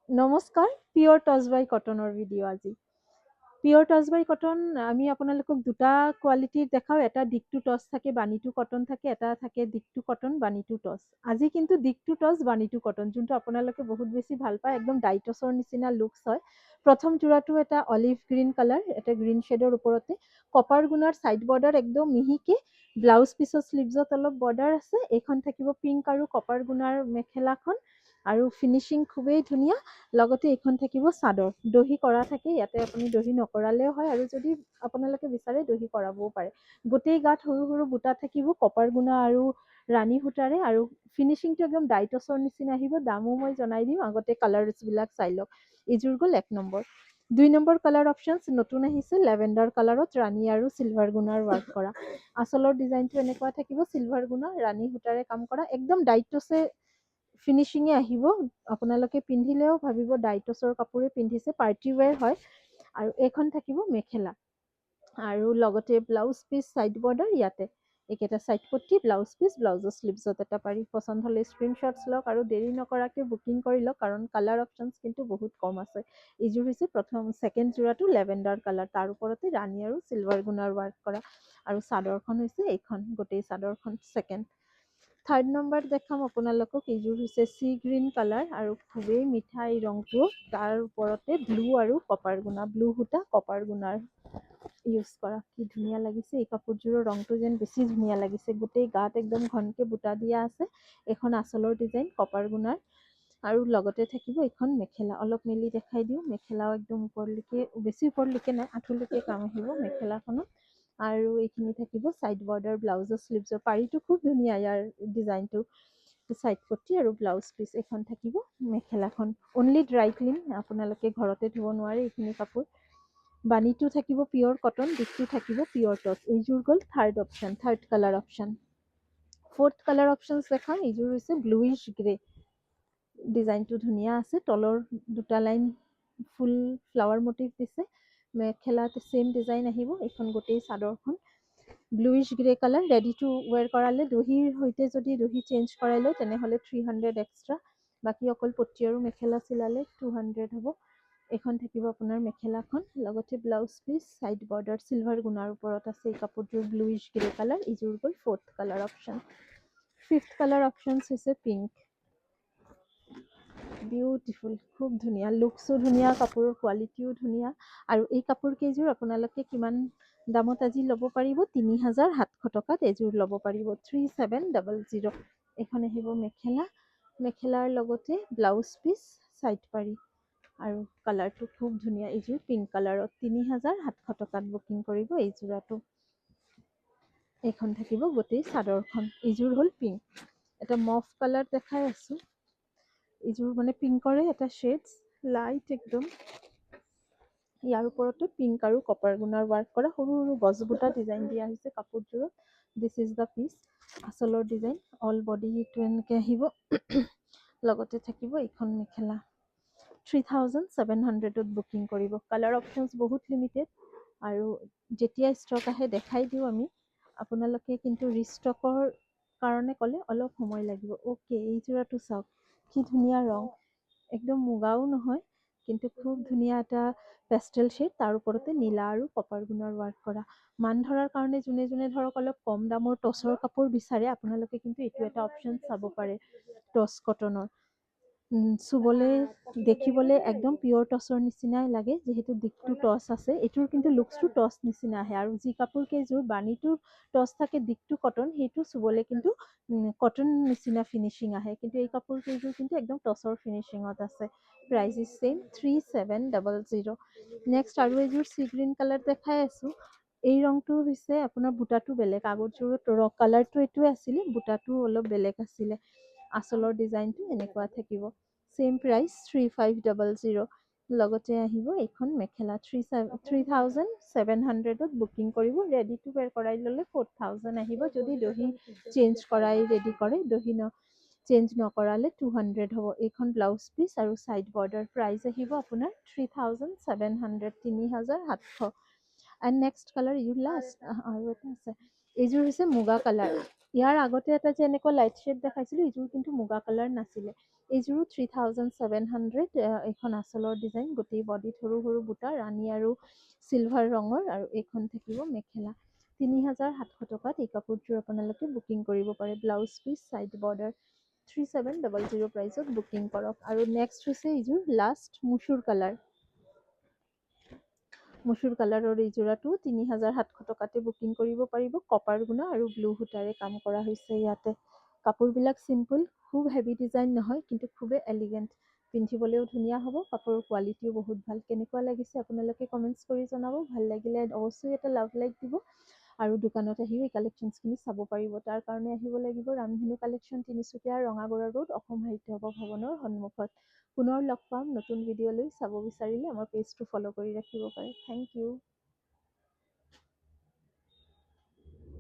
নমস্কাৰ, পিয়ৰ টচ বাই কটনৰ ভিডিঅ' আজি। পিয়ৰ টচ বাই কটন আমি আপোনালোকক দুটা কোৱালিটিৰ দেখাওঁ। এটা দিকটো টচ থাকে, বাণীটো কটন থাকে, এটা থাকে দিকটো কটন, বাণীটো টচ। আজি কিন্তু দিকটো টচ, বাণীটো কটন, যোনটো আপোনালোকে বহুত বেছি ভাল পায়, একদম ডাইটছৰ নিচিনা লুকছ হয়। প্ৰথম যোৰাটো এটা অলিভ গ্ৰীণ কালাৰ, এটা গ্ৰীণ শ্বেডৰ ওপৰতে কপাৰ গুণাৰ ছাইড বৰ্ডাৰ একদম মিহিকে, ব্লাউজ পিছৰ শ্লিভছত অলপ বৰ্ডাৰ আছে। এইখন থাকিব পিংক আৰু কপাৰ গুণাৰ মেখেলাখন, আৰু ফিনিচিং খুবেই ধুনীয়া। লগতে এইখন থাকিব চাদৰ, দহি কৰা থাকে, ইয়াতে আপুনি দহি নকৰালেও হয়, আৰু যদি আপোনালোকে বিচাৰে দহি কৰাবও পাৰে। গোটেই গাত সৰু সৰু বুটা থাকিব কপাৰ গুণা আৰু ৰাণী সূতাৰে, আৰু ফিনিচিংটো একদম ডাইটছৰ নিচিনা আহিব। দামো মই জনাই দিম, আগতে কালাৰ্ছবিলাক চাই লওক। এইযোৰ গ'ল 1 নম্বৰ। 2 নম্বৰ কালাৰ অপশ্যনছ নতুন আহিছে, লেভেণ্ডাৰ কালাৰত ৰাণী আৰু চিলভাৰ গুণাৰ ৱাৰ্ক কৰা। আচলৰ ডিজাইনটো এনেকুৱা থাকিব, চিলভাৰ গুণা ৰাণী সূতাৰে কাম কৰা, একদম ডাইটছে ফিনিচিঙে আহিব। আপোনালোকে পিন্ধিলেও ভাবিব ডাইটছৰ কাপোৰে পিন্ধিছে, পাৰ্টি ৱেৰ হয়। আৰু এইখন থাকিব মেখেলা, আৰু লগতে ব্লাউজ পিচ ছাইড বৰ্ডাৰ ইয়াতে এইকেইটা ছাইড পট্টি, ব্লাউজ পিচ, ব্লাউজৰ শ্লিভছত এটা পাৰি। পচন্দ হ'লে স্ক্ৰীনশ্বটছ লওক আৰু দেৰি নকৰাকৈ বুকিং কৰি লওক, কাৰণ কালাৰ অপশ্যনছ কিন্তু বহুত কম আছে। এইযোৰ হৈছে ছেকেণ্ড যোৰাটো লেভেণ্ডাৰ কালাৰ, তাৰ ওপৰতে ৰাণী আৰু চিলভাৰ গুণাৰ ৱাৰ্ক কৰা, আৰু চাদৰখন হৈছে এইখন, গোটেই চাদৰখন ছেকেণ্ড। থাৰ্ড নম্বৰ দেখাম আপোনালোকক। এইযোৰ হৈছে চি গ্ৰীণ কালাৰ, আৰু খুবেই মিঠা এই ৰংটো। তাৰ ওপৰতে ব্লু আৰু কপাৰ গুণা, ব্লু সূতা কপাৰ গুণাৰ ইউজ কৰা। কি ধুনীয়া লাগিছে এই কাপোৰযোৰৰ ৰংটো, যেন বেছি ধুনীয়া লাগিছে। গোটেই গাত একদম ঘনকে বুটা দিয়া আছে। এখন আঁচলৰ ডিজাইন কপাৰ গুণাৰ, আৰু লগতে থাকিব এইখন মেখেলা। অলপ মেলি দেখাই দিওঁ, মেখেলাও একদম ওপৰলৈকে, বেছি ওপৰলৈকে নাই, আঁঠুলৈকে কাম আহিব মেখেলাখনত। আৰু এইখিনি থাকিব ছাইড বৰ্ডাৰ, ব্লাউজৰ শ্লিভছৰ পাৰিটো খুব ধুনীয়া, ইয়াৰ ডিজাইনটো ছাইড পট্টি আৰু ব্লাউজ পিচ। এইখন থাকিব মেখেলাখন, অনলি ড্ৰাই ক্লিন, আপোনালোকে ঘৰতে ধুব নোৱাৰে এইখিনি কাপোৰ। বাণীটো থাকিব পিয়ৰ কটন, দিকটো থাকিব পিয়ৰ টচ। এইযোৰ গ'ল third option, third colour option. Fourth colour options দেখাম। এইযোৰ হৈছে ব্লুইছ গ্ৰে, ডিজাইনটো ধুনীয়া আছে। তলৰ দুটা লাইন ফুল ফ্লাৱাৰ মটিভ দিছে। মেখেলাত ছেইম ডিজাইন আহিব। এইখন গোটেই চাদৰখন bluish grey colour, ready to wear কৰালে, দহিৰ সৈতে যদি দহি চেঞ্জ কৰাই লয় তেনেহ'লে 300 এক্সট্ৰা, বাকী অকল পট্টি আৰু মেখেলা চিলালে 200 হ'ব। এইখন থাকিব আপোনাৰ মেখেলাখন, লগতে blouse piece, side border silver গুণাৰ ওপৰত আছে। এই কাপোৰযোৰ ব্লুইছ গ্ৰে কালাৰ। এইযোৰ গ'ল fourth colour option. Fifth colour options হৈছে পিংক, বিউটিফুল, খুব ধুনীয়া, লুকছো ধুনীয়া, কাপোৰৰ কোৱালিটিও ধুনীয়া। আৰু এই কাপোৰ কেইযোৰ আপোনালোকে কিমান দামত আজি ল'ব পাৰিব? 3700 টকাত এযোৰ ল'ব পাৰিব, 3700। এইখন আহিব মেখেলা, মেখেলাৰ লগতে ব্লাউজ পিচ, ছাইড পাৰি, আৰু কালাৰটো খুব ধুনীয়া। এইযোৰ পিংক কালাৰত 3700 টকাত বুকিং কৰিব এই যোৰাটো। এইখন থাকিব গোটেই চাদৰখন। এইযোৰ হ'ল পিংক। এটা মফ কালাৰ দেখাই আছোঁ। এইযোৰ মানে পিংকৰে এটা শ্বেডছ, লাইট একদম। ইয়াৰ ওপৰতো পিংক আৰু কপাৰ গুণাৰ ৱাৰ্ক কৰা, সৰু সৰু গছবুটা ডিজাইন দিয়া হৈছে কাপোৰযোৰত। দিছ ইজ দ্য পিচ, আঁচলৰ ডিজাইন, অল বডিটো এনেকৈ আহিব। লগতে থাকিব এইখন মেখেলা। 3700ত বুকিং কৰিব। কালাৰ অপশ্যনছ বহুত লিমিটেড, আৰু যেতিয়া ষ্টক আহে দেখাই দিওঁ আমি। আপোনালোকে কিন্তু ৰিষ্টকৰ কাৰণে ক'লে অলপ সময় লাগিব। অ'কে, এই যোৰাটো চাওক, কি ধুনীয়া ৰং, একদম মুগাও নহয়, কিন্তু খুব ধুনীয়া এটা পেষ্টেল শ্বেড, তাৰ ওপৰতে নীলা আৰু কপাৰ গুণাৰ ৱাৰ্ক কৰা। মান ধৰাৰ কাৰণে যোনে যোনে ধৰক অলপ কম দামৰ টচৰ কাপোৰ বিচাৰে, আপোনালোকে কিন্তু এইটো এটা অপশ্যন চাব পাৰে, টচ কটনৰ। চুবলৈ দেখিবলৈ একদম পিয়ৰ টচৰ নিচিনাই লাগে, যিহেতু দিকটো টচ আছে। এইটোৰ কিন্তু লুকছটো টচ নিচিনা আহে, আৰু যি কাপোৰ কেইযোৰ বাণীটোৰ টচ থাকে, দিকটো কটন, সেইটো চুবলৈ কিন্তু কটন নিচিনা ফিনিচিং আহে। কিন্তু এই কাপোৰ কেইযোৰ কিন্তু একদম টচৰ ফিনিচিঙত আছে। Price is same, 3700। নেক্সট আৰু এযোৰ চি গ্ৰীণ কালাৰ দেখাই আছোঁ। এই ৰংটো হৈছে আপোনাৰ বুটাটো বেলেগ, আগৰযোৰত কালাৰটো এইটোৱে আছিলে, বুটাটো অলপ বেলেগ আছিলে। আঁচলৰ ডিজাইনটো এনেকুৱা থাকিব। Same price 3500। লগতে আহিব এইখন মেখেলা, 3700ত বুকিং কৰিব। ৰেডি টু ৱেৰ কৰাই ল'লে 4000 আহিব। যদি দহি চেঞ্জ কৰাই ৰেডি কৰে, দহি চেঞ্জ নকৰালে 200 হ'ব। এইখন ব্লাউজ পিচ আৰু ছাইড বৰ্ডাৰ। প্ৰাইচ আহিব আপোনাৰ 3700, 3700। এণ্ড নেক্সট কালাৰ, এইযোৰ লাষ্ট আৰু এটা আছে। এইযোৰ হৈছে মুগা কালাৰ। ইয়াৰ আগতে এটা যে এনেকুৱা লাইট শ্বেড দেখাইছিলোঁ, এইযোৰ কিন্তু মুগা কালাৰ নাছিলে। এইযোৰো 3700। এইখন আঁচলৰ ডিজাইন, গোটেই বডিত সৰু সৰু বুটা, ৰাণী আৰু চিলভাৰ ৰঙৰ, আৰু এইখন থাকিব মেখেলা। 3700 টকাত এই কাপোৰযোৰ আপোনালোকে বুকিং কৰিব পাৰে। Blouse piece, side border. 3700 প্ৰাইচত বুকিং কৰক। আৰু নেক্সট হৈছে এইযোৰ লাষ্ট মচুৰ কালাৰ। মচুৰ কালাৰৰ এই যোৰাটো 3700 টকাতে বুকিং কৰিব পাৰিব। কপাৰ গুণা আৰু ব্লু সূতাৰে কাম কৰা হৈছে ইয়াতে। কাপোৰবিলাক চিম্পুল, খুব হেভি ডিজাইন নহয়, কিন্তু খুবেই এলিগেণ্ট। পিন্ধিবলৈও ধুনীয়া হ'ব, কাপোৰৰ কোৱালিটিও বহুত ভাল। কেনেকুৱা লাগিছে আপোনালোকে কমেণ্টছ কৰি জনাব। ভাল লাগিলে অৱশ্যেই এটা লাভ লাইক দিব। আৰু দোকানত আহিও এই কালেকশ্যনছখিনি চাব পাৰিব। তাৰ কাৰণে আহিব লাগিব ৰামধেনু কালেকশ্যন, তিনিচুকীয়া ৰঙাগড়া ৰোড, অসম সাহিত্য সভা ভৱনৰ সন্মুখত। পুনৰ লগ পাম নতুন ভিডিঅ' লৈ। চাব বিচাৰিলে আমাৰ পেজটো ফ'ল' কৰি ৰাখিব পাৰে। Thank U.